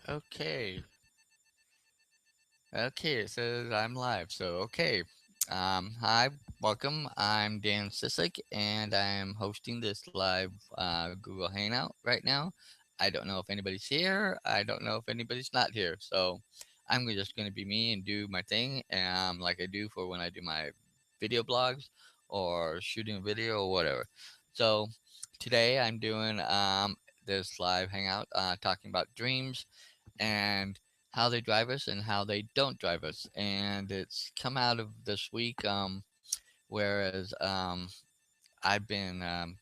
Okay. Okay, it says I'm live. So, okay. Hi, welcome. I'm Dan Sisick, and I'm hosting this live Google Hangout right now. I don't know if anybody's here. I don't know if anybody's not here. So, I'm just going to be me and do my thing, like I do for when I do my video blogs or shooting a video or whatever. So, today I'm doing this live hangout talking about dreams and how they drive us and how they don't drive us. And it's come out of this week, whereas I've been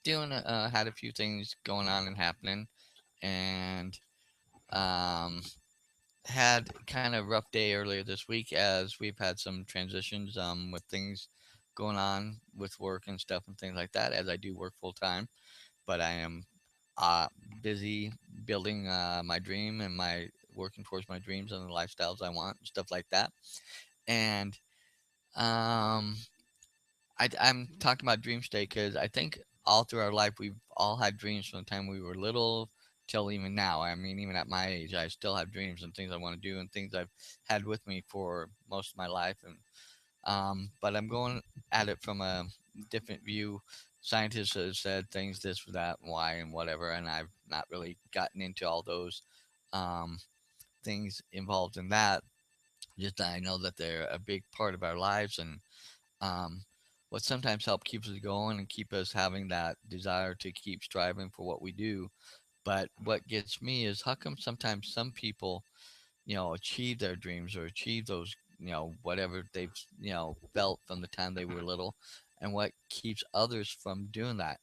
doing, had a few things going on and happening, and um, had kind of rough day earlier this week as we've had some transitions with things going on with work and stuff and things like that, as I do work full time, but I am uh, busy building my dream and my working towards my dreams and the lifestyles I want and stuff like that. And um, I'm talking about dream state because I think all through our life we've all had dreams from the time we were little till even now. I mean, even at my age, I still have dreams and things I want to do and things I've had with me for most of my life. And but I'm going at it from a different view. Scientists have said things this, that, and why, and whatever, and I've not really gotten into all those um, things involved in that. Just that I know that they're a big part of our lives, and um, what sometimes help keep us going and keep us having that desire to keep striving for what we do. But what gets me is how come sometimes some people achieve their dreams or achieve those, whatever they've, felt from the time they were little, and what keeps others from doing that.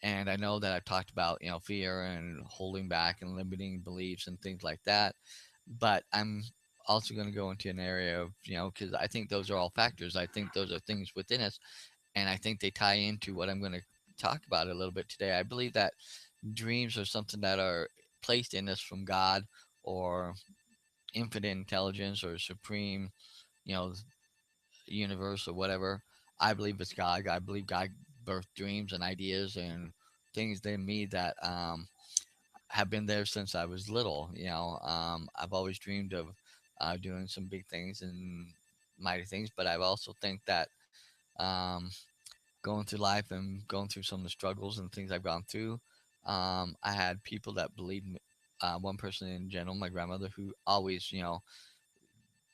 And I know that I've talked about, fear and holding back and limiting beliefs and things like that. But I'm also going to go into an area of, because I think those are all factors. I think those are things within us. And I think they tie into what I'm going to talk about a little bit today. I believe that dreams are something that are placed in us from God or infinite intelligence or supreme, you know, universe or whatever. I believe it's God. I believe God birthed dreams and ideas and things in me that have been there since I was little. I've always dreamed of doing some big things and mighty things, but I've also think that um, going through life and going through some of the struggles and things I've gone through, I had people that believed me. One person in general, my grandmother, who always,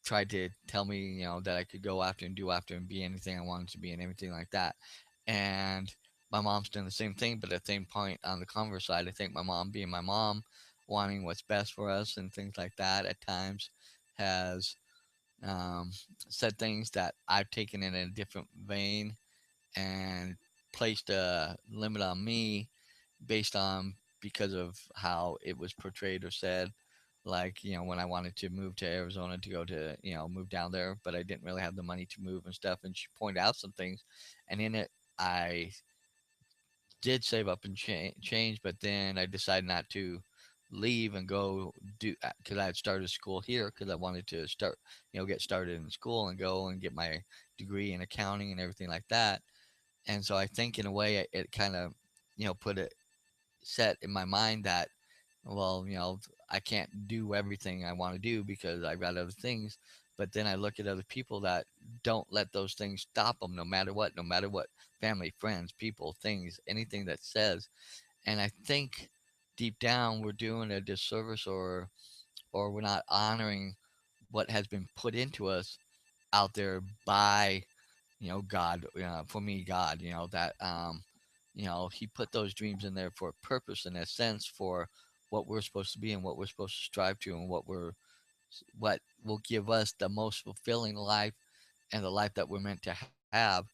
tried to tell me, that I could go after and do after and be anything I wanted to be and everything like that. And my mom's doing the same thing, but at the same point on the converse side, I think my mom being my mom, wanting what's best for us and things like that at times has um, said things that I've taken in a different vein and placed a limit on me based on because of how it was portrayed or said. Like, when I wanted to move to Arizona to go to, move down there, but I didn't really have the money to move and stuff. And she pointed out some things. And in it, I did save up and change, but then I decided not to leave and go do because I had started school here because I wanted to start, get started in school and go and get my degree in accounting and everything like that. And so I think in a way it kind of, put it set in my mind that, well, I can't do everything I want to do because I've got other things. But then I look at other people that don't let those things stop them no matter what, family, friends, people, things, anything that says. And I think deep down we're doing a disservice or we're not honoring what has been put into us out there by God, for me, God, that, He put those dreams in there for a purpose and a sense for what we're supposed to be and what we're supposed to strive to and what will give us the most fulfilling life and the life that we're meant to have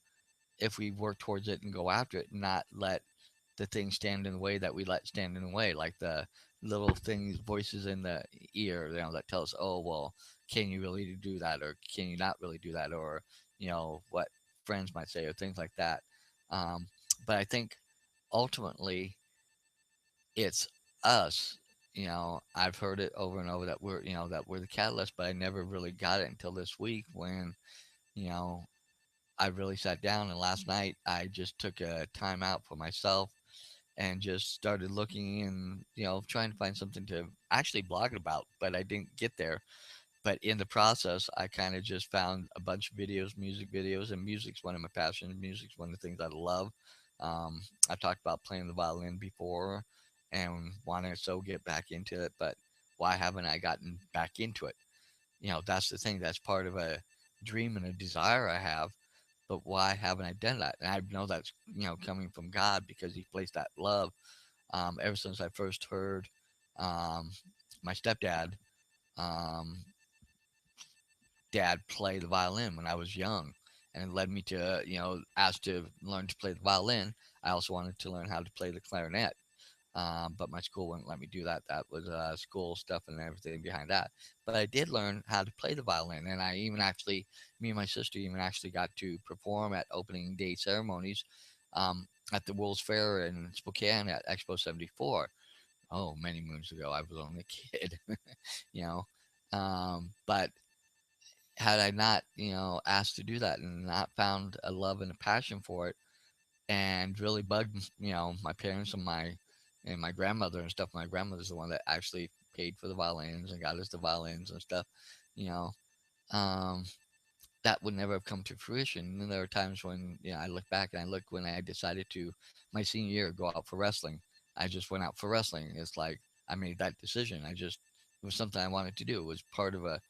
if we work towards it and go after it and not let the things stand in the way that we let stand in the way, like the little things, voices in the ear, that tell us, oh, well, can you really do that? Or can you not really do that? Or, what friends might say or things like that. Um, but I think ultimately it's us. I've heard it over and over that we're the catalyst, but I never really got it until this week when, you know, I really sat down and last night I just took a time out for myself and just started looking and trying to find something to actually blog about, but I didn't get there. But in the process, I kind of just found a bunch of videos, music videos, and music's one of my passions. Music's one of the things I love. I've talked about playing the violin before and want to so get back into it, but why haven't I gotten back into it? That's the thing. That's part of a dream and a desire I have. But why haven't I done that? And I know that's coming from God because He placed that love. Ever since I first heard um, my stepdad um, dad play the violin when I was young, and it led me to ask to learn to play the violin. I also wanted to learn how to play the clarinet, but my school wouldn't let me do that. That was school stuff and everything behind that. But I did learn how to play the violin, and I even actually, me and my sister even actually got to perform at opening day ceremonies at the World's Fair in Spokane at Expo 74. Oh, many moons ago. I was only a kid, you know. But had I not, asked to do that and not found a love and a passion for it, and really bugged, my parents and my grandmother and stuff. My grandmother's the one that actually paid for the violins and got us the violins and stuff. You know, um, that would never have come to fruition. And there are times when I look back and I look when I decided to my senior year go out for wrestling. I just went out for wrestling. It's like I made that decision. It was something I wanted to do. It was part of a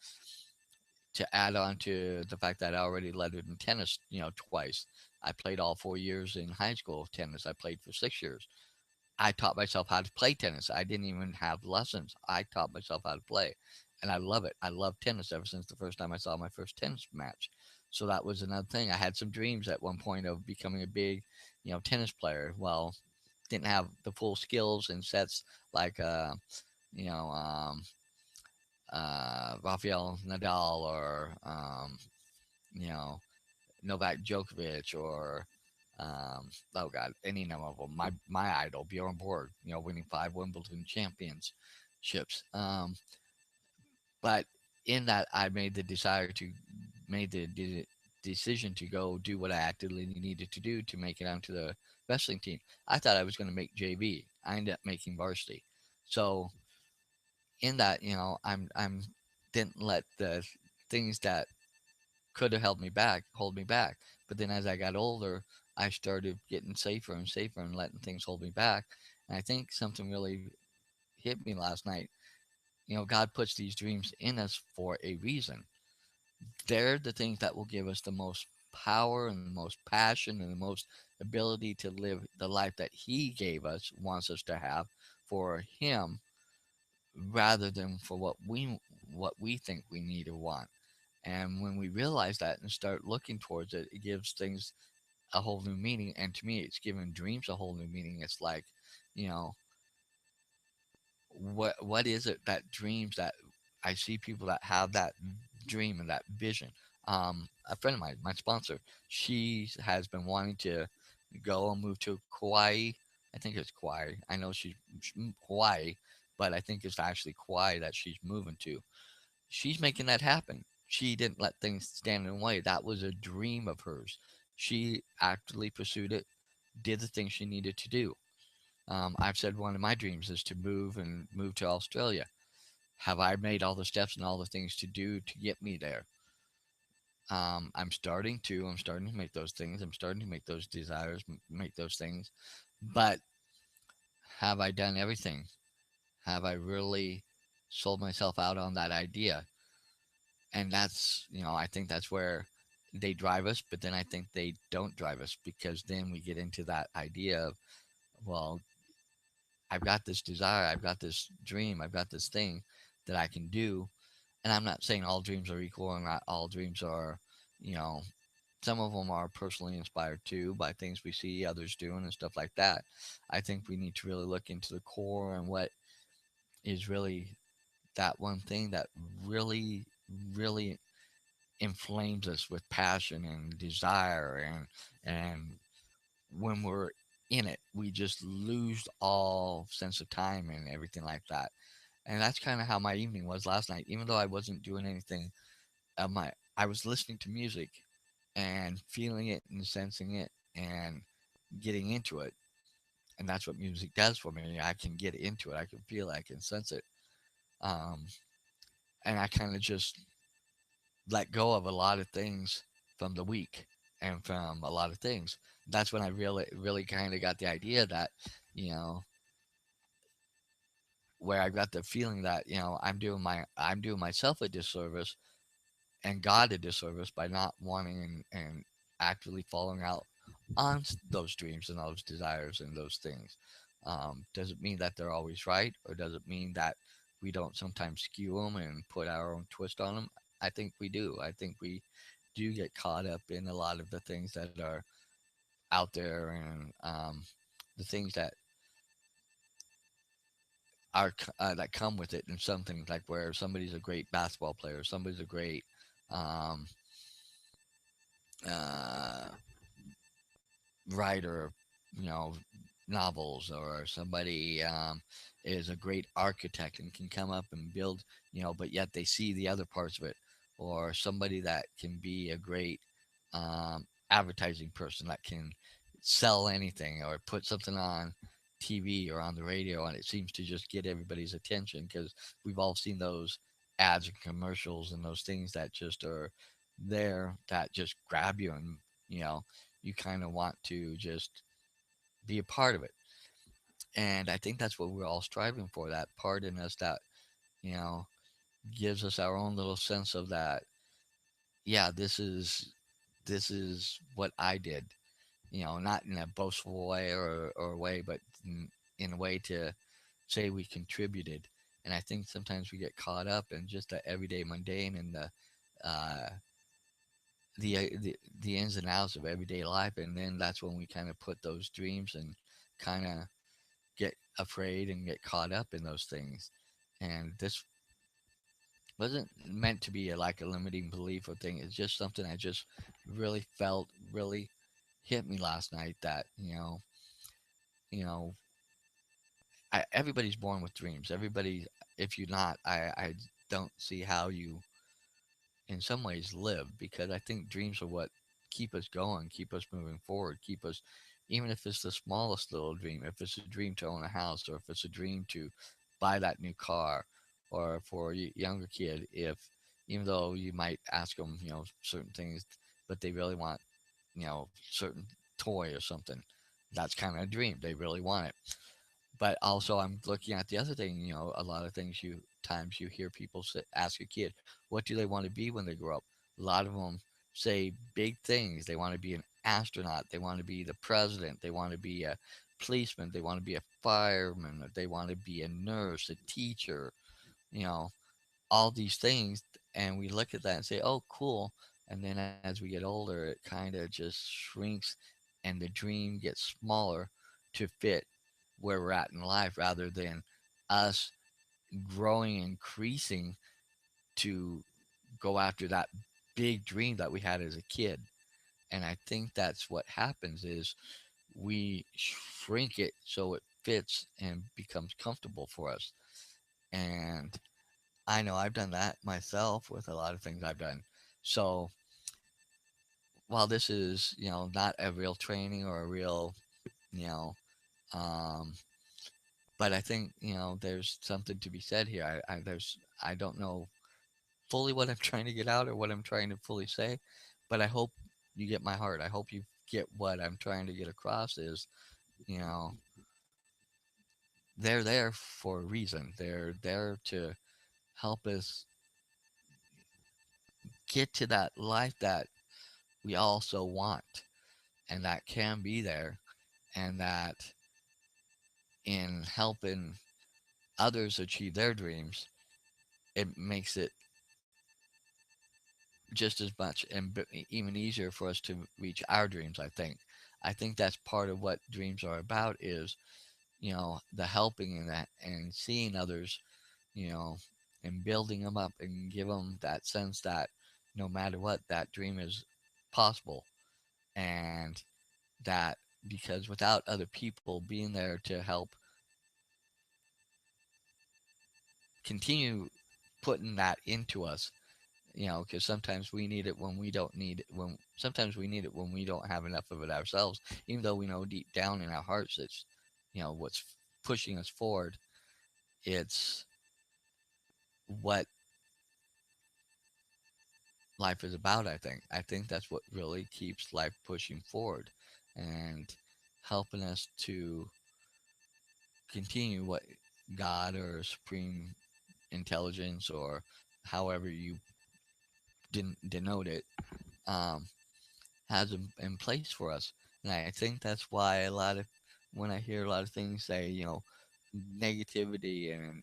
to add on to the fact that I already led in tennis, twice. I played all 4 years in high school of tennis. I played for 6 years. I taught myself how to play tennis. I didn't even have lessons. I taught myself how to play. And I love it. I love tennis ever since the first time I saw my first tennis match. So that was another thing. I had some dreams at one point of becoming a big, tennis player. Well, didn't have the full skills and sets like, you know, um, Rafael Nadal or you know Novak Djokovic or oh god, any number of them. My idol Bjorn Borg, winning 5 Wimbledon championships. But in that, I made the desire to made the decision to go do what I actively needed to do to make it onto the wrestling team. I thought I was going to make JV. I ended up making varsity. So in that, I'm didn't let the things that could have held me back hold me back. But then as I got older, I started getting safer and safer and letting things hold me back. And I think something really hit me last night. God puts these dreams in us for a reason. They're the things that will give us the most power and the most passion and the most ability to live the life that He gave us, wants us to have for Him, rather than for what we think we need or want. And when we realize that and start looking towards it, it gives things a whole new meaning. And to me, it's given dreams a whole new meaning. It's like, you know, what is it that dreams that I see people that have that dream and that vision. A friend of mine, my sponsor, she has been wanting to go and move to Kauai. I think it's Kauai. I know she's Hawaii, but I think it's actually Kauai that she's moving to. She's making that happen. She didn't let things stand in the way. That was a dream of hers. She actively pursued it, did the things she needed to do. I've said one of my dreams is to move to Australia. Have I made all the steps and all the things to do to get me there? I'm starting to. I'm starting to make those things. I'm starting to make those desires, make those things. But have I done everything? Have I really sold myself out on that idea? And that's I think that's where they drive us, but then I think they don't drive us, because then we get into that idea of, well, I've got this desire, I've got this dream, I've got this thing that I can do. And I'm not saying all dreams are equal and not all dreams are, you know some of them are personally inspired too by things we see others doing and stuff like that. I think we need to really look into the core and what is really that one thing that really really inflames us with passion and desire, and when we're in it we just lose all sense of time and everything like that. And that's kind of how my evening was last night. Even though I wasn't doing anything, I was listening to music and feeling it and sensing it and getting into it. And that's what music does for me. I can get into it. I can feel it. I can sense it. Um, and I kind of just let go of a lot of things from the week and from a lot of things. That's when I really kind of got the idea that, you know, where I got the feeling that, I'm doing myself a disservice and God a disservice by not wanting and actively following out on those dreams and those desires and those things. Does it mean that they're always right, or does it mean that we don't sometimes skew them and put our own twist on them? I think we do. I think we do get caught up in a lot of the things that are out there, and the things that that come with it, and some things like where somebody's a great basketball player, somebody's a great um, uh, writer, you know, novels, or somebody is a great architect and can come up and build, but yet they see the other parts of it, or somebody that can be a great advertising person that can sell anything or put something on TV or on the radio, and it seems to just get everybody's attention because we've all seen those ads and commercials and those things that just are there that just grab you, and you know you kind of want to just be a part of it. And I think that's what we're all striving for, that part in us that, you know, gives us our own little sense of that, yeah, this is what I did, not in a boastful way or a way, but in a way to say we contributed. And I think sometimes we get caught up in just the everyday mundane and uh, the ins and outs of everyday life, and then that's when we kind of put those dreams and kind of get afraid and get caught up in those things. And this wasn't meant to be like a limiting belief or thing. It's just something I just really felt really hit me last night, that you know everybody's born with dreams. Everybody, if you're not, I don't see how you in some ways live, because I think dreams are what keep us going, keep us moving forward, keep us, even if it's the smallest little dream, if it's a dream to own a house, or if it's a dream to buy that new car, or for a younger kid, if even though you might ask them, certain things, but they really want, certain toy or something, that's kind of a dream. They really want it. But also, I'm looking at the other thing. A lot of things you times you hear people ask a kid, "What do they want to be when they grow up?" A lot of them say big things. They want to be an astronaut. They want to be the president. They want to be a policeman. They want to be a fireman. They want to be a nurse, a teacher. You know, all these things, and we look at that and say, "Oh, cool." And then as we get older, it kind of just shrinks, and the dream gets smaller to fit where we're at in life, rather than us growing, increasing to go after that big dream that we had as a kid. And I think that's what happens is we shrink it so it fits and becomes comfortable for us. And I know I've done that myself with a lot of things I've done. So while this is, not a real training or a real, you know, um, but I think, there's something to be said here. I don't know fully what I'm trying to get out or what I'm trying to fully say, but I hope you get my heart. I hope you get what I'm trying to get across is, you know, they're there for a reason. They're there to help us get to that life that we also want, and that can be there, and that in helping others achieve their dreams, it makes it just as much and even easier for us to reach our dreams. I think that's part of what dreams are about, is the helping and that, and seeing others, you know and building them up and give them that sense that no matter what, that dream is possible. And that, because without other people being there to help continue putting that into us, because sometimes we need it when we don't need it, when sometimes we need it when we don't have enough of it ourselves, even though we know deep down in our hearts it's, what's pushing us forward. It's what life is about. I think that's what really keeps life pushing forward and helping us to continue what God or supreme intelligence, or however you denote it, um, has in place for us. And I think that's why when I hear a lot of things say, negativity and,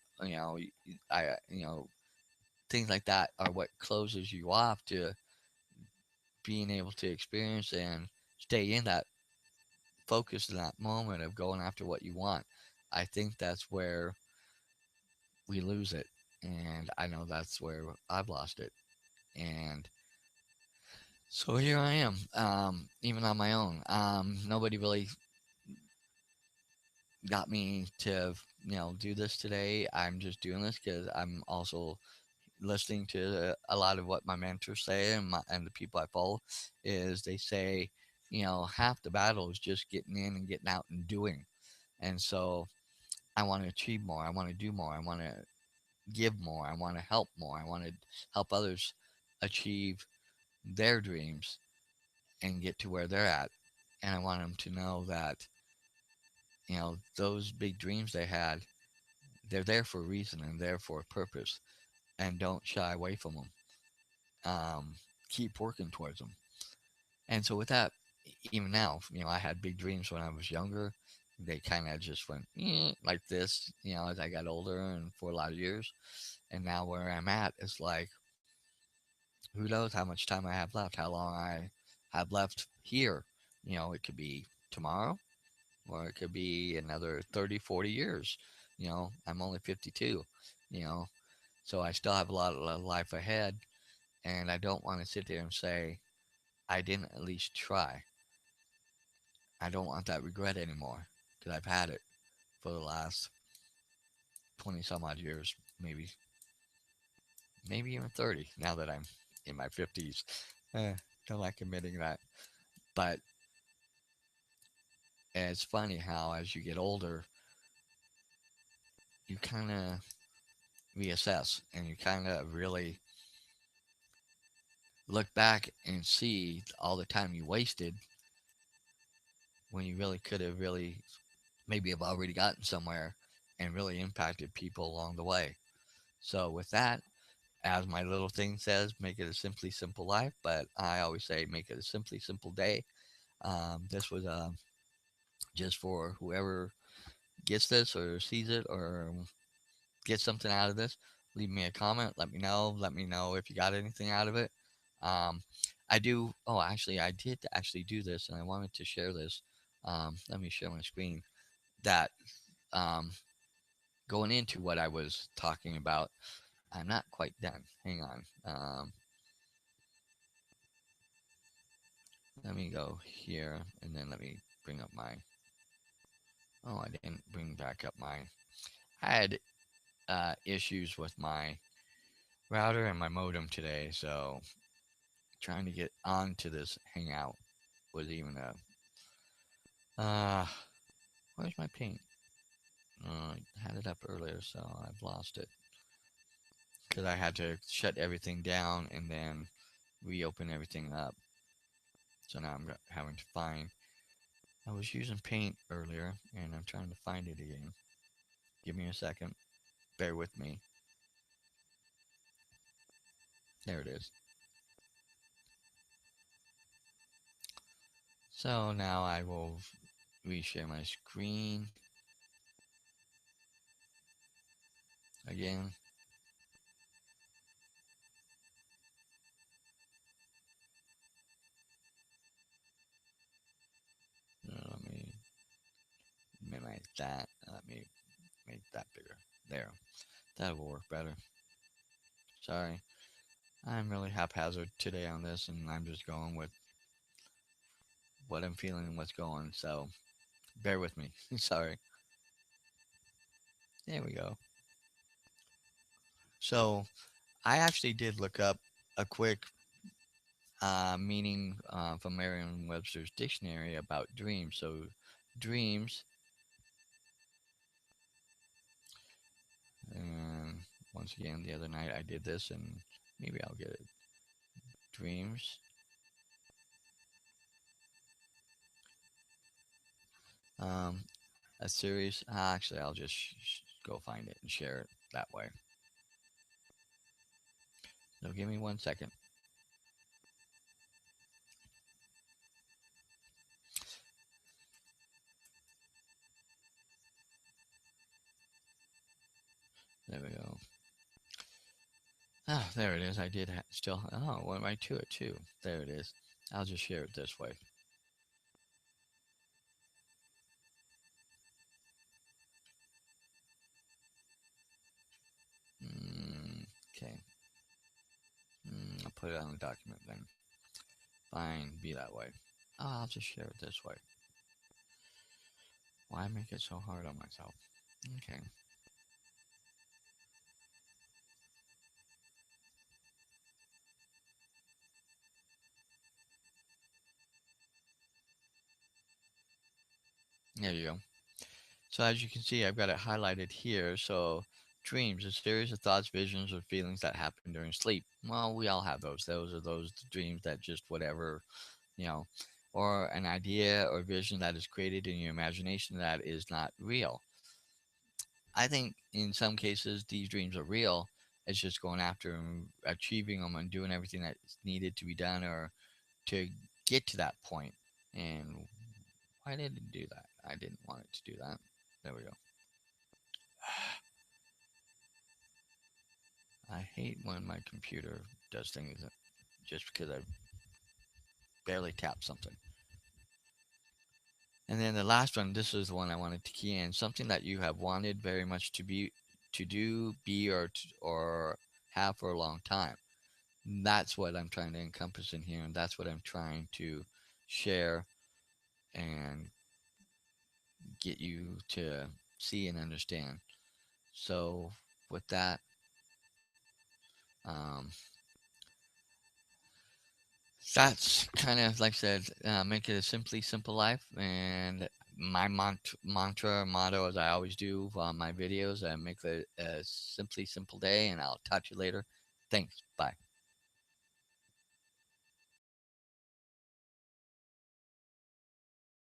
things like that are what closes you off to being able to experience and stay in that focus in that moment of going after what you want. I think that's where we lose it. And I know that's where I've lost it. And so here I am, even on my own. Nobody really got me to, do this today. I'm just doing this because I'm also listening to a lot of what my mentors say, and the people I follow is they say, half the battle is just getting in and getting out and doing. And so I want to achieve more. I want to do more. I want to give more. I want to help more. I want to help others achieve their dreams and get to where they're at. And I want them to know that, those big dreams they had, they're there for a reason and there for a purpose. And don't shy away from them. Keep working towards them. And so with that, even now, I had big dreams when I was younger. They kind of just went like this, as I got older and for a lot of years. And now where I'm at is like, who knows how much time I have left, how long I have left here. It could be tomorrow, or it could be another 30, 40 years. I'm only 52, you know, so I still have a lot of life ahead. And I don't want to sit there and say, I didn't at least try. I don't want that regret anymore because I've had it for the last 20 some odd years, maybe even 30 now that I'm in my 50s. Don't like admitting that. But it's funny how as you get older, you kind of reassess and you kind of really look back and see all the time you wasted when you really could have really maybe have already gotten somewhere and really impacted people along the way. So with that, as my little thing says, make it a simply simple life, but I always say make it a simply simple day. This was just for whoever gets this or sees it or gets something out of this. Leave me a comment. Let me know. Let me know if you got anything out of it. Um, I do. Oh, actually, I did actually do this, and I wanted to share this. Let me share my screen. That um, going into what I was talking about, I'm not quite done. Hang on. Let me go here, and then let me bring up my. Oh, I didn't bring back up my. I had issues with my router and my modem today, so trying to get onto this hangout was even a. Where's my paint? I had it up earlier, so I've lost it because I had to shut everything down and then reopen everything up. So now I'm having to find. I was using paint earlier, and I'm trying to find it again. Give me a second. Bear with me. There it is. So now I will reshare my screen again. Let me minimize that. Let me make that bigger. There. That will work better. Sorry. I'm really haphazard today on this, and I'm just going with what I'm feeling and what's going. So bear with me. Sorry. There we go. So I actually did look up a quick meaning from Merriam-Webster's dictionary about dreams. So dreams once again, the other night I did this, and maybe I'll get it. Dreams. Um, a series. Actually, I'll just go find it and share it that way. So give me 1 second. There we go. Oh, there it is. I did still. Oh, went right to it too. There it is. I'll just share it this way. Okay. I'll put it on the document then. Fine, be that way. Oh, I'll just share it this way. Why make it so hard on myself? Okay. There you go. So as you can see, I've got it highlighted here. So dreams, a series of thoughts, visions, or feelings that happen during sleep. Well, we all have those. Those are those dreams that just whatever, you know, or an idea or vision that is created in your imagination that is not real. I think in some cases these dreams are real. It's just going after and achieving them and doing everything that's needed to be done or to get to that point. And why did it do that? I didn't want it to do that. There we go. I hate when my computer does things just because I barely tap something. And then the last one, this is the one I wanted to key in. Something that you have wanted very much to do, be, or have for a long time. That's what I'm trying to encompass in here, and that's what I'm trying to share and get you to see and understand. So, with that, um, that's kind of like I said, make it a simply simple life. And my mantra, motto, as I always do on my videos, make it a simply simple day. And I'll talk to you later. Thanks. Bye.